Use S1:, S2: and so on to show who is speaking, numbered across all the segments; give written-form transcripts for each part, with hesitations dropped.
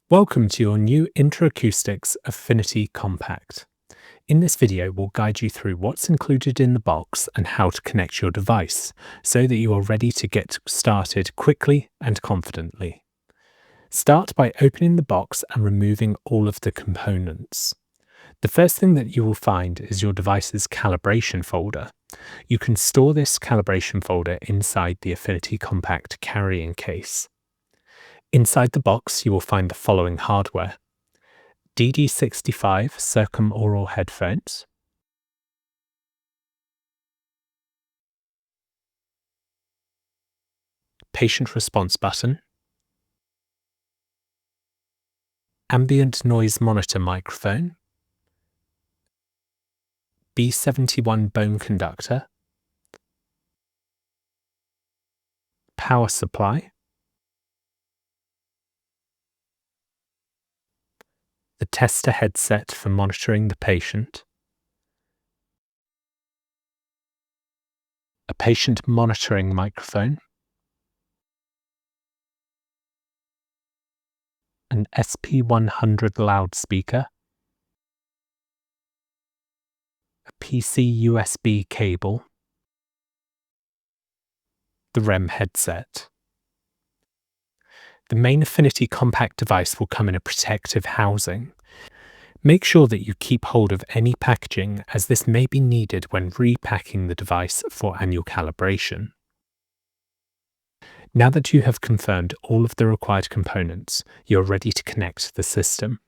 S1: Welcome to your new Interacoustics Affinity Compact. In this video, we'll guide you through what's included in the box and how to connect your device so that you are ready to get started quickly and confidently. Start by opening the box and removing all of the components. The first thing that you will find is your device's calibration folder. You can store this calibration folder inside the Affinity Compact carrying case. Inside the box, you will find the following hardware: DD65 circumaural headphones, patient response button, ambient noise monitor microphone, B71 bone conductor, power supply, the tester headset for monitoring the patient, a patient monitoring microphone, an SP100 loudspeaker, a PC USB cable, the REM headset. The main Affinity Compact device will come in a protective housing. Make sure that you keep hold of any packaging, as this may be needed when repacking the device for annual calibration. Now that you have confirmed all of the required components, you're ready to connect the system.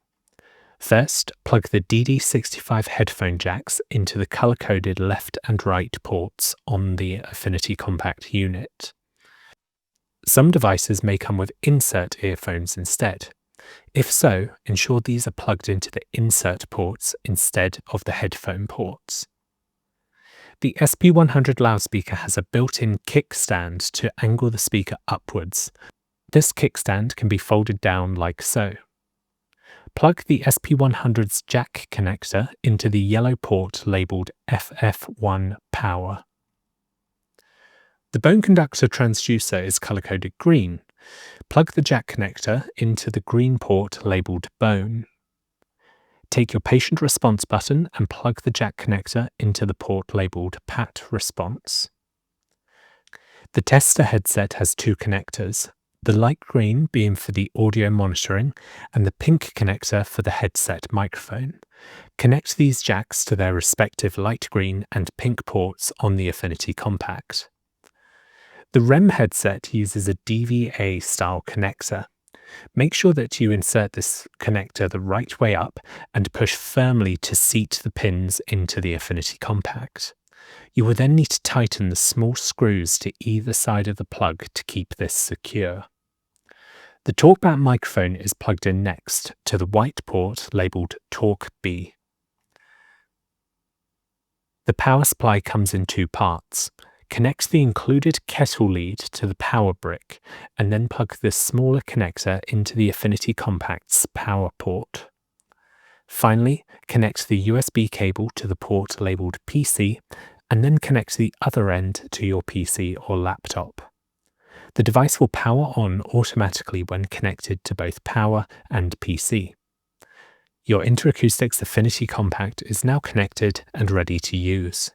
S1: First, plug the DD65 headphone jacks into the color-coded left and right ports on the Affinity Compact unit. Some devices may come with insert earphones instead. If so, ensure these are plugged into the insert ports instead of the headphone ports. The SP100 loudspeaker has a built-in kickstand to angle the speaker upwards. This kickstand can be folded down like so. Plug the SP100's jack connector into the yellow port labelled FF1 Power. The bone conductor transducer is color-coded green. Plug the jack connector into the green port labelled Bone. Take your patient response button and plug the jack connector into the port labelled Pat Response. The tester headset has two connectors, the light green being for the audio monitoring and the pink connector for the headset microphone. Connect these jacks to their respective light green and pink ports on the Affinity Compact. The REM headset uses a DVA style connector. Make sure that you insert this connector the right way up and push firmly to seat the pins into the Affinity Compact. You will then need to tighten the small screws to either side of the plug to keep this secure. The TalkBack microphone is plugged in next to the white port labelled Talk B. The power supply comes in two parts. Connect the included kettle lead to the power brick and then plug this smaller connector into the Affinity Compact's power port. Finally, connect the USB cable to the port labelled PC and then connect the other end to your PC or laptop. The device will power on automatically when connected to both power and PC. Your Interacoustics Affinity Compact is now connected and ready to use.